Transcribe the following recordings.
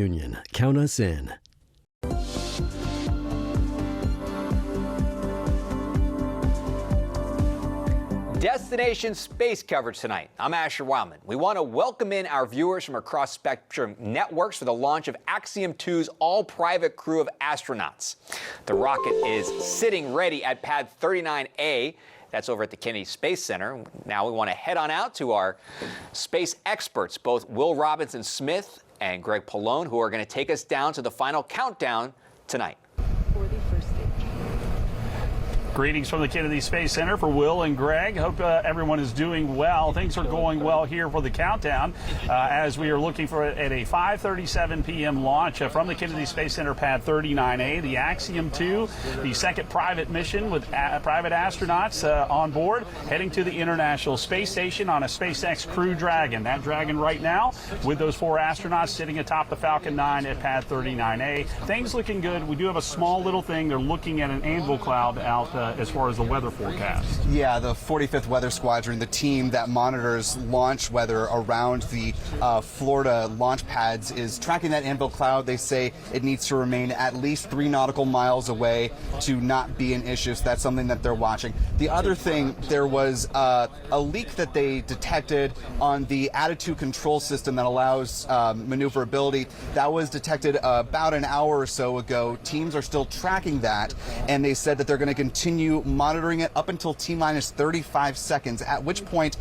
Union. Count us in. Destination space coverage tonight. I'm Asher Wildman. We want to welcome in our viewers from across Spectrum networks for the launch of Axiom 2's all-private crew of astronauts. The rocket is sitting ready at pad 39A. That's over at the Kennedy Space Center. Now we want to head on out to our space experts, both Will Robinson-Smith and Greg Pallone, who are going to take us down to the final countdown tonight. Greetings from the Kennedy Space Center for Will and Greg. Hope everyone is doing well. Things are going well here for the countdown as we are looking for at a 5:37 p.m. launch from the Kennedy Space Center pad 39A, the Axiom 2, the second private mission with private astronauts on board, heading to the International Space Station on a SpaceX Crew Dragon. That Dragon right now with those 4 astronauts sitting atop the Falcon 9 at pad 39A. Things looking good. We do have a small little thing. They're looking at an anvil cloud out as far as the weather forecast. Yeah, the 45th Weather Squadron, the team that monitors launch weather around the Florida launch pads, is tracking that anvil cloud. They say it needs to remain at least 3 nautical miles away to not be an issue, so that's something that they're watching. The other thing, there was a leak that they detected on the attitude control system that allows maneuverability. That was detected about an hour or so ago. Teams are still tracking that, and they said that they're going to continue monitoring it up until T-minus 35 seconds, at which point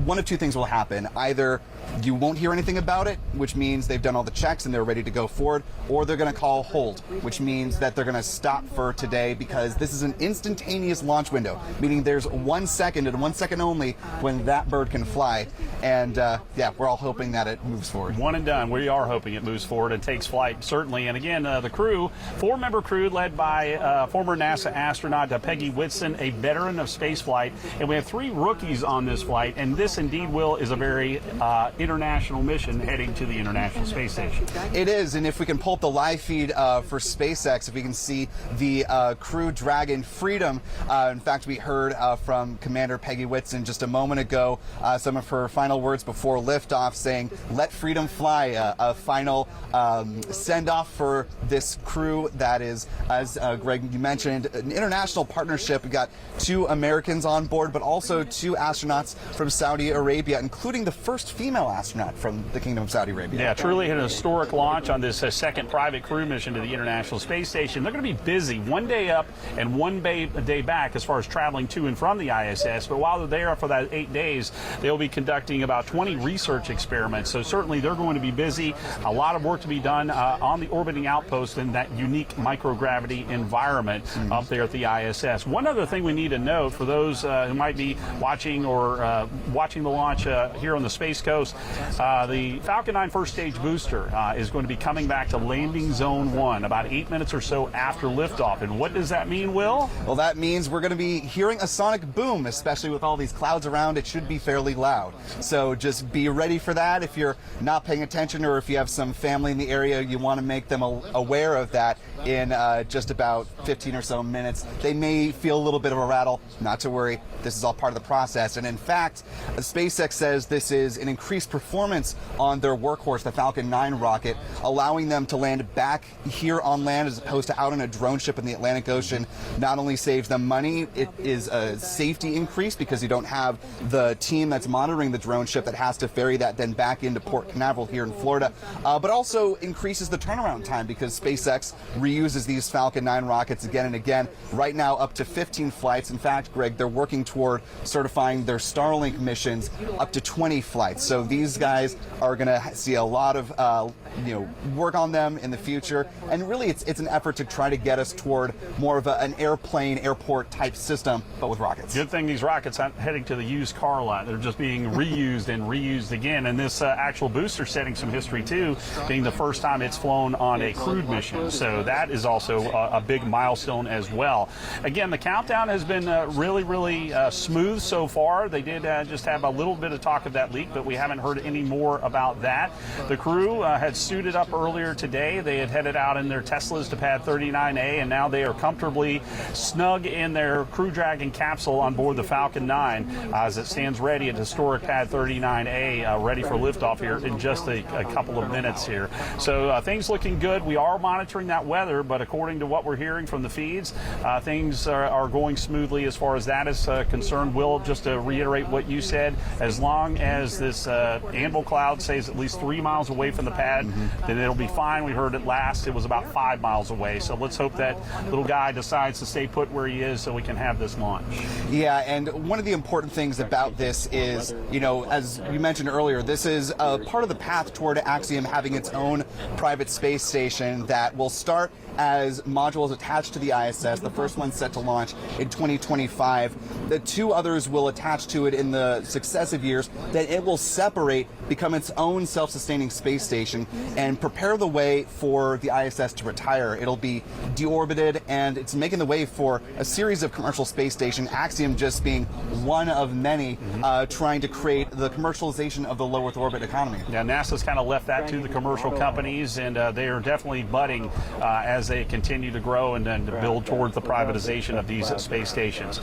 one of 2 things will happen. Either you won't hear anything about it, which means they've done all the checks and they're ready to go forward, or they're going to call hold, which means that they're going to stop for today, because this is an instantaneous launch window, meaning there's 1 second and 1 second only when that bird can fly. And yeah, we're all hoping that it moves forward. One and done. We are hoping it moves forward and takes flight, certainly. And again, the crew, 4-member crew led by former NASA astronaut Peggy Whitson, a veteran of spaceflight. And we have 3 rookies on this flight. And this indeed, Will, is a very international mission heading to the International Space Station. It is, and if we can pull up the live feed for SpaceX, if we can see the Crew Dragon Freedom. In fact, we heard from Commander Peggy Whitson just a moment ago some of her final words before liftoff, saying, "Let freedom fly," a final send-off for this crew that is, as Greg, you mentioned, an international partnership. We got 2 Americans on board, but also 2 astronauts from Saudi Arabia, including the first female astronaut from the Kingdom of Saudi Arabia. Yeah, truly an historic launch on this second private crew mission to the International Space Station. They're going to be busy 1 day up and 1 day back as far as traveling to and from the ISS. But while they're there for that 8 days, they'll be conducting about 20 research experiments. So certainly they're going to be busy. A lot of work to be done on the orbiting outpost in that unique microgravity environment up there at the ISS. One other thing we need to note for those who might be watching or watching the launch here on the Space Coast, the Falcon 9 first stage booster is going to be coming back to landing zone 1 about 8 minutes or so after liftoff. And what does that mean, Will? Well, that means we're going to be hearing a sonic boom, especially with all these clouds around. It should be fairly loud. So just be ready for that. If you're not paying attention, or if you have some family in the area, you want to make them aware of that in just about 15 or so minutes. They may feel a little bit of a rattle. Not to worry. This is all part of the process. And in fact, SpaceX says this is an increased performance on their workhorse, the Falcon 9 rocket, allowing them to land back here on land as opposed to out on a drone ship in the Atlantic Ocean. Not only saves them money, it is a safety increase because you don't have the team that's monitoring the drone ship that has to ferry that then back into Port Canaveral here in Florida, but also increases the turnaround time because SpaceX reuses these Falcon 9 rockets again and again. Right now, up to 15 flights. In fact, Greg, they're working toward certifying their Starlink missions up to 20 flights. So these guys are going to see a lot of work on them in the future. And really, it's an effort to try to get us toward more of an airplane, airport type system, but with rockets. Good thing these rockets aren't heading to the used car lot. They're just being reused and reused again. And this actual booster setting some history too, being the first time it's flown on a crewed mission. So that is also a big milestone as well. Again, the countdown has been really smooth so far. They did just have have a little bit of talk of that leak, but we haven't heard any more about that. The crew had suited up earlier today. They had headed out in their Teslas to pad 39A, and now they are comfortably snug in their Crew Dragon capsule on board the Falcon 9 as it stands ready at historic pad 39A, ready for liftoff here in just a couple of minutes here. So things looking good. We are monitoring that weather, but according to what we're hearing from the feeds, things are going smoothly as far as that is concerned. Will, just to reiterate what you said, as long as this anvil cloud stays at least 3 miles away from the pad, then it'll be fine. We heard it last, it was about 5 miles away. So let's hope that little guy decides to stay put where he is so we can have this launch. Yeah, and one of the important things about this is, you know, as you mentioned earlier, this is a part of the path toward Axiom having its own private space station that will start as modules attached to the ISS. The first one's set to launch in 2025. The two others will attach to it in the successive years. Then it will separate, become its own self-sustaining space station, and prepare the way for the ISS to retire. It'll be deorbited, and it's making the way for a series of commercial space stations, Axiom just being one of many, trying to create the commercialization of the low Earth orbit economy. Yeah, NASA's kind of left that to the commercial companies, and they are definitely budding as they continue to grow and then to build towards the privatization of these space stations.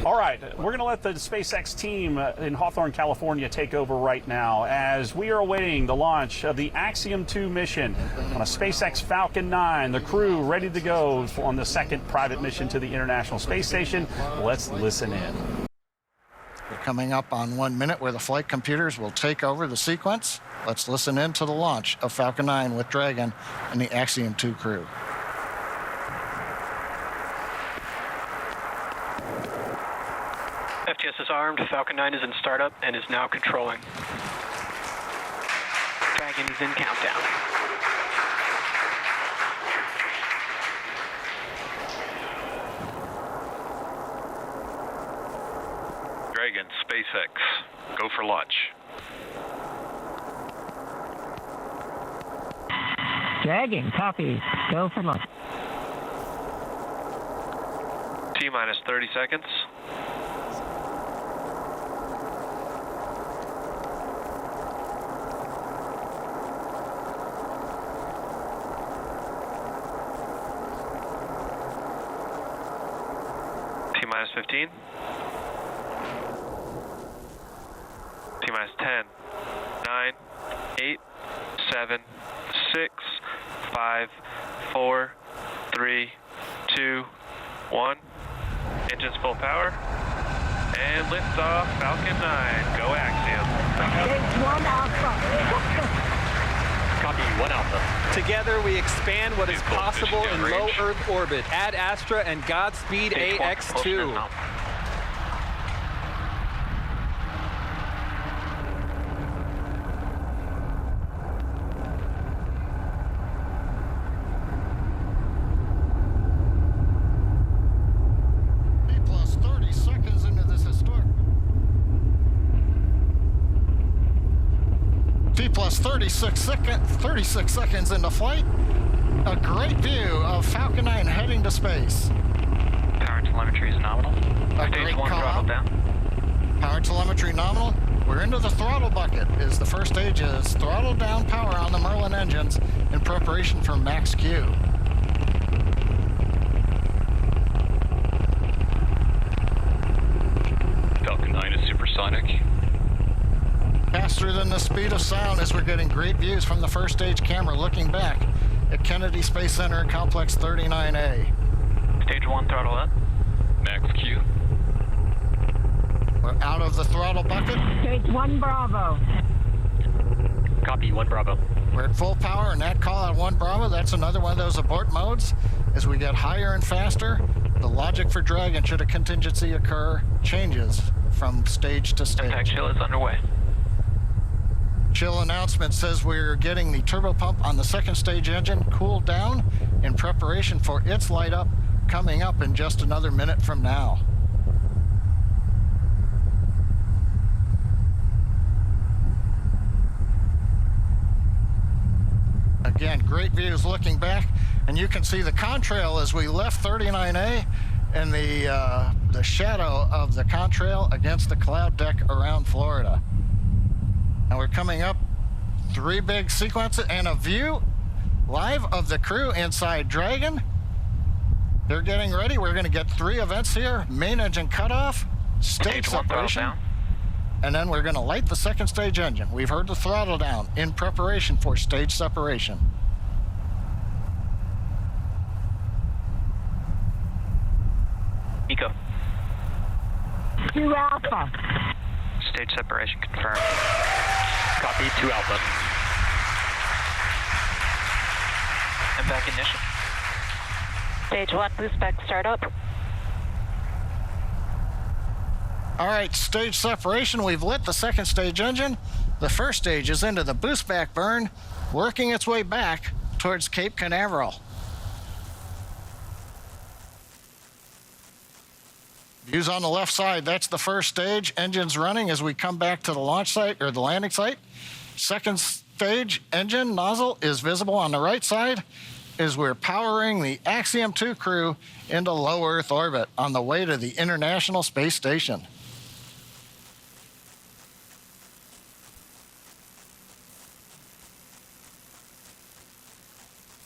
All right, we're going to let the SpaceX team in Hawthorne, California take over right now as we are awaiting the launch of the Axiom 2 mission on a SpaceX Falcon 9. The crew ready to go on the second private mission to the International Space Station. Let's listen in. We're coming up on 1 minute where the flight computers will take over the sequence. Let's listen in to the launch of Falcon 9 with Dragon and the Axiom 2 crew. FTS is armed, Falcon 9 is in startup and is now controlling. Dragon is in countdown. Dragon, SpaceX, go for launch. Dragon, copy. Go for launch. T-minus 30 seconds. T-minus 15. T-minus 10, 9, 8, 7, 6, 5, 4, 3, 2, 1. Engines full power. And liftoff, Falcon 9. Go Axiom. It's 1 Alpha. Copy, 1 Alpha. Together we expand what is possible in low Earth orbit. Ad Astra and Godspeed AX2. Plus 36 seconds into flight. A great view of Falcon 9 heading to space. Power telemetry is nominal. Stage 1 throttle down. Power telemetry nominal. We're into the throttle bucket. The first stage is throttle down power on the Merlin engines in preparation for max Q. Falcon 9 is supersonic. Faster than the speed of sound as we're getting great views from the first stage camera looking back at Kennedy Space Center Complex 39A. Stage 1 throttle up. Max Q. We're out of the throttle bucket. Stage 1 Bravo. Copy, 1 Bravo. We're at full power and that call out 1 Bravo, that's another one of those abort modes. As we get higher and faster, the logic for Dragon, should a contingency occur, changes from stage to stage. Impact chill is underway. Chill announcement says we're getting the turbo pump on the second stage engine cooled down in preparation for its light up coming up in just another minute from now. Again, great views looking back, and you can see the contrail as we left 39A in the shadow of the contrail against the cloud deck around Florida. And we're coming up 3 big sequences and a view live of the crew inside Dragon. They're getting ready. We're going to get 3 events here. Main engine cutoff, stage separation, and then we're going to light the second stage engine. We've heard the throttle down in preparation for stage separation. Eco. 2 Alpha. Stage separation confirmed. Copy, 2 Alpha. And back ignition. Stage 1, boost back startup. All right, stage separation. We've lit the second stage engine. The first stage is into the boost back burn, working its way back towards Cape Canaveral. Views on the left side, that's the first stage. Engines running as we come back to the launch site or the landing site. Second stage engine nozzle is visible on the right side as we're powering the Axiom 2 crew into low Earth orbit on the way to the International Space Station.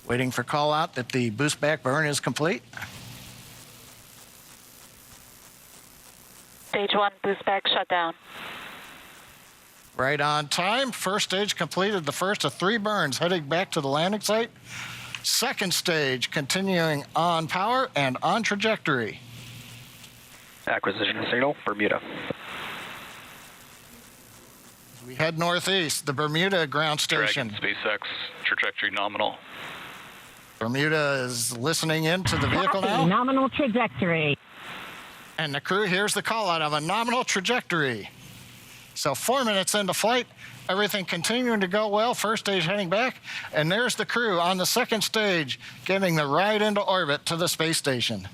Waiting for call out that the boost back burn is complete. Stage 1, boost back shutdown. Right on time. First stage completed the first of 3 burns heading back to the landing site. Second stage continuing on power and on trajectory. Acquisition signal, Bermuda. We head northeast, the Bermuda ground station. Dragon, SpaceX, trajectory nominal. Bermuda is listening into the vehicle now. Nominal trajectory. And the crew hears the call out of a nominal trajectory. So 4 minutes into flight, everything continuing to go well. First stage heading back, and there's the crew on the second stage getting the ride into orbit to the space station.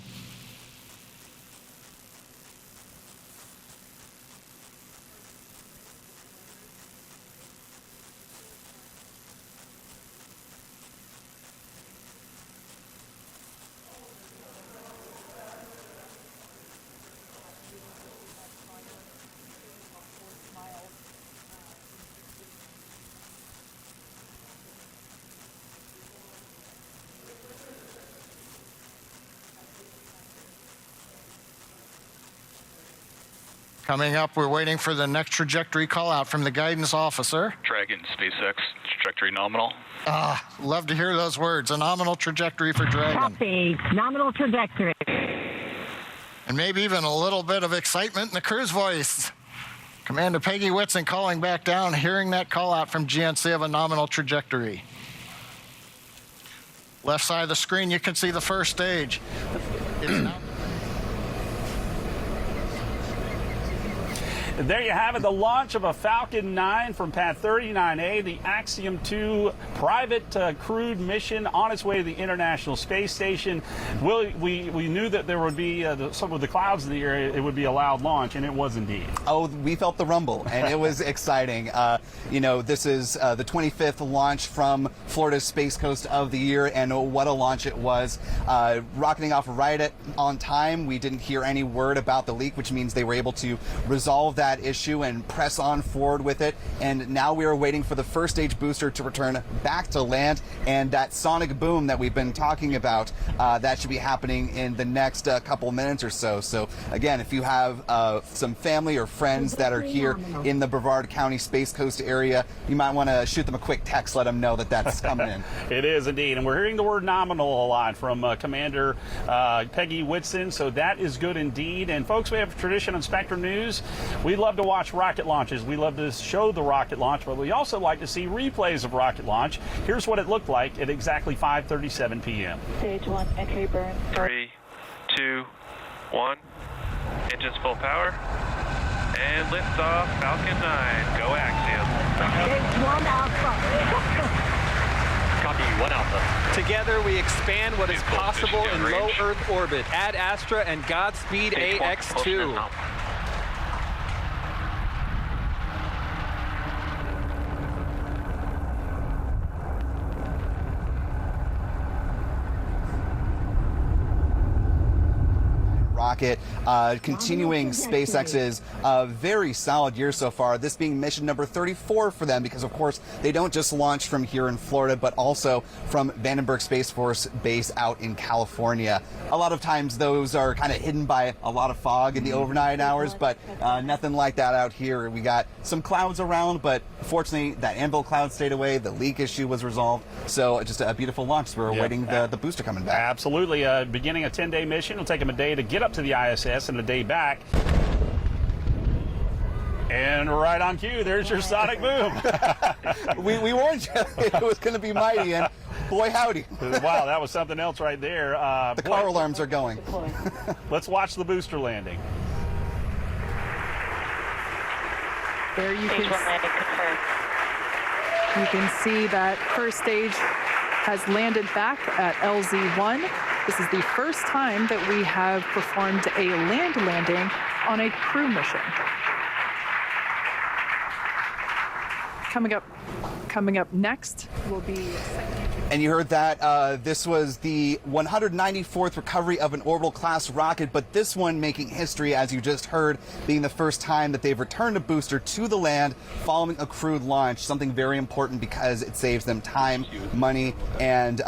Coming up, we're waiting for the next trajectory call out from the guidance officer. Dragon, SpaceX, trajectory nominal. Love to hear those words. A nominal trajectory for Dragon. Copy. Nominal trajectory. And maybe even a little bit of excitement in the crew's voice. Commander Peggy Whitson calling back down, hearing that call out from GNC of a nominal trajectory. Left side of the screen, you can see the first stage. It's now There you have it, the launch of a Falcon 9 from Pad 39A, the Axiom 2 private crewed mission on its way to the International Space Station. We knew that there would be some of the clouds in the area, it would be a loud launch, and it was indeed. Oh, we felt the rumble, and it was exciting. You know, this is the 25th launch from Florida's Space Coast of the year, and what a launch it was. Rocketing off right on time. We didn't hear any word about the leak, which means they were able to resolve that issue and press on forward with it. And now we are waiting for the first stage booster to return back to land, and that sonic boom that we've been talking about, that should be happening in the next couple minutes or so. So again, if you have some family or friends that are here in the Brevard County Space Coast area, you might want to shoot them a quick text, let them know that that's coming in. It is indeed, and we're hearing the word nominal a lot from Commander Peggy Whitson, so that is good indeed. And folks, we have a tradition on Spectrum News. We love to watch rocket launches. We love to show the rocket launch, but we also like to see replays of rocket launch. Here's what it looked like at exactly 5:37 p.m. Stage 1, entry burn. 3, 2, 1. Engines full power. And liftoff, Falcon 9. Go Axiom. Stage 1 Alpha. Copy, 1 Alpha. Together we expand what is possible in low Earth orbit. Ad Astra and Godspeed Stage 1, AX-2. rocket, continuing SpaceX's very solid year so far, this being mission number 34 for them, because of course they don't just launch from here in Florida, but also from Vandenberg Space Force Base out in California. A lot of times those are kind of hidden by a lot of fog in the overnight hours, but nothing like that out here. We got some clouds around, but fortunately that Anvil cloud stayed away, the leak issue was resolved, so just a beautiful launch. We're awaiting the booster coming back. Absolutely. Beginning a 10-day mission. It'll take them a day to get up to the ISS and a day back. And right on cue, there's your sonic boom. we warned you it was going to be mighty, and boy howdy. Wow, that was something else right there. The car alarms are going. Let's watch the booster landing. There you Stage 1 landing confirmed. You can see that first stage has landed back at LZ1. This is the first time that we have performed a land landing on a crew mission. Coming up next will be... And you heard that this was the 194th recovery of an orbital class rocket, but this one making history, as you just heard, being the first time that they've returned a booster to the land following a crewed launch, something very important because it saves them time, money, and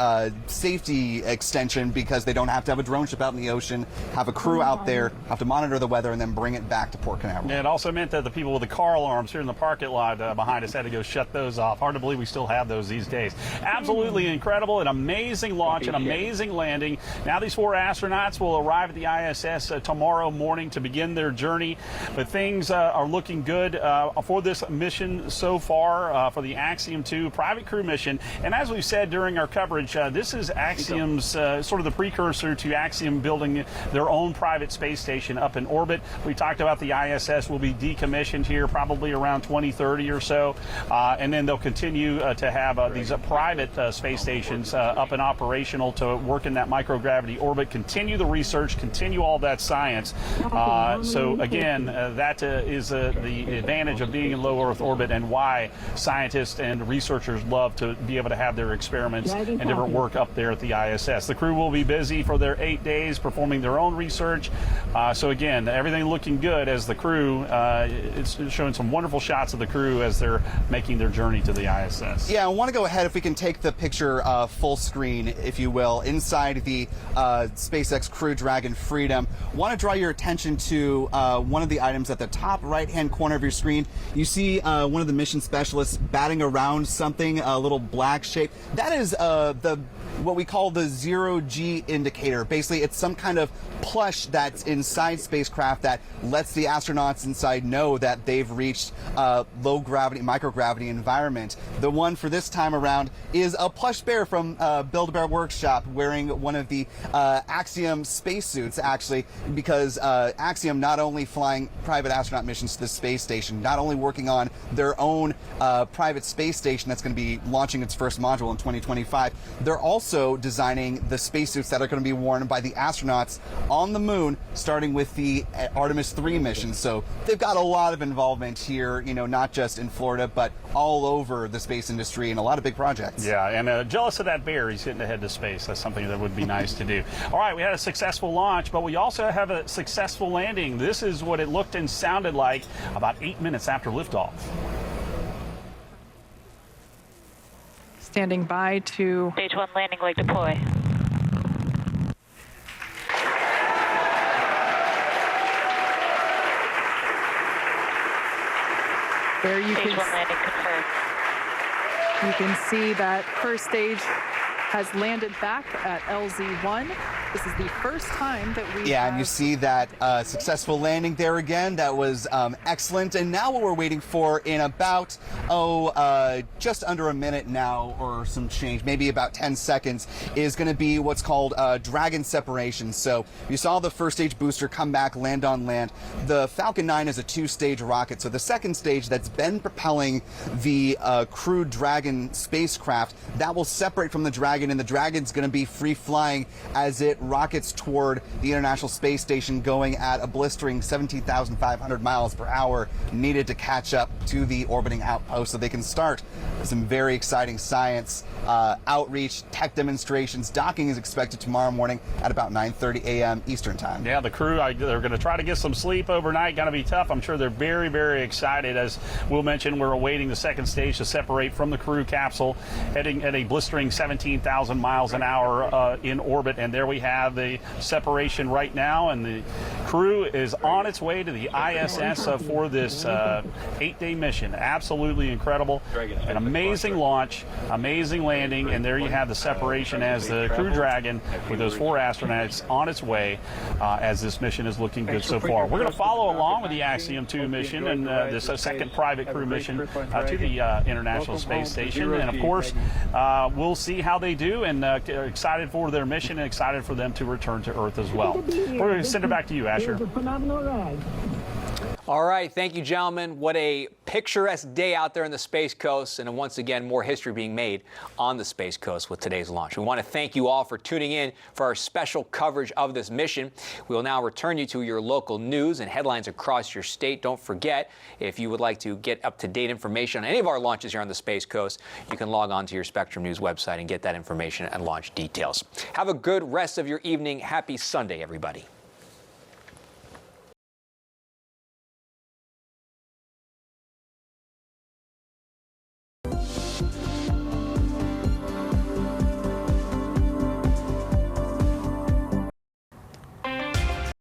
safety extension, because they don't have to have a drone ship out in the ocean, have a crew out there, have to monitor the weather, and then bring it back to Port Canaveral. It also meant that the people with the car alarms here in the parking lot behind us had to go shut those off. Hard to believe we still have those these days. Absolutely incredible, an amazing launch, an amazing landing. Now these 4 astronauts will arrive at the ISS tomorrow morning to begin their journey, but things are looking good for this mission so far, for the Axiom 2 private crew mission. And as we've said during our coverage, this is Axiom's sort of the precursor to Axiom building their own private space station up in orbit. We talked about the ISS will be decommissioned here probably around 2030 or so, and then they'll continue to have these private space stations up and operational to work in that microgravity orbit, continue the research, continue all that science. So again, that is the advantage of being in low Earth orbit, and why scientists and researchers love to be able to have their experiments and different work up there at the ISS. The crew will be busy for their 8 days performing their own research. So again, everything looking good as the crew, it's showing some wonderful shots of the crew as they're making their journey to the ISS. Yeah, I want to go ahead, if we can take the picture full screen, if you will, inside the SpaceX Crew Dragon Freedom. Want to draw your attention to one of the items at the top right-hand corner of your screen. You see one of the mission specialists batting around something, a little black shape. That is what we call the zero-G indicator. Basically, it's some kind of plush that's inside spacecraft that lets the astronauts inside know that they've reached low gravity, microgravity environment. The one for this time around is a plush bear from Build-A-Bear Workshop wearing one of the Axiom spacesuits, actually, because Axiom not only flying private astronaut missions to the space station, not only working on their own private space station that's going to be launching its first module in 2025, they're also designing the spacesuits that are going to be worn by the astronauts on the moon, starting with the Artemis 3 mission. So they've got a lot of involvement here, you know, not just in Florida, but all over the space industry and a lot of big projects. Yeah, and jealous of that bear. He's hitting ahead to space. That's something that would be nice to do. All right, we had a successful launch, but we also have a successful landing. This is what it looked and sounded like about 8 minutes after liftoff. Standing by to... Stage 1 landing leg deploy. There you Stage 1 landing confirmed. You can see that first stage has landed back at LZ1. This is the first time that we and you see that successful landing there again. That was excellent. And now what we're waiting for in about, just under a minute now, or some change, maybe about 10 seconds, is going to be what's called Dragon separation. So you saw the first stage booster come back, land on land. The Falcon 9 is a 2-stage rocket. So the second stage that's been propelling the Crew Dragon spacecraft, that will separate from the Dragon Dragon, and the Dragon's going to be free flying as it rockets toward the International Space Station, going at a blistering 17,500 miles per hour, needed to catch up to the orbiting outpost so they can start some very exciting science outreach, tech demonstrations. Docking is expected tomorrow morning at about 9:30 a.m. Eastern time. Yeah, the crew, they're going to try to get some sleep overnight. Going to be tough. I'm sure they're very, very excited. As Will mentioned, we're awaiting the second stage to separate from the crew capsule, heading at a blistering 17,000 miles an hour in orbit. And there we have the separation right now. And the crew is on its way to the ISS for this 8-day mission. Absolutely incredible. An amazing launch, amazing landing. And there you have the separation as the Crew Dragon with those 4 astronauts on its way as this mission is looking good so far. We're going to follow along with the Axiom-2 mission and this second private crew mission to the International Space Station. And of course, we'll see how they do, and excited for their mission and excited for them to return to Earth as well. We're going to send it back to you, Asher. All right, thank you, gentlemen. What a picturesque day out there in the Space Coast, and once again, more history being made on the Space Coast with today's launch. We want to thank you all for tuning in for our special coverage of this mission. We will now return you to your local news and headlines across your state. Don't forget, if you would like to get up-to-date information on any of our launches here on the Space Coast, you can log on to your Spectrum News website and get that information and launch details. Have a good rest of your evening. Happy Sunday, everybody.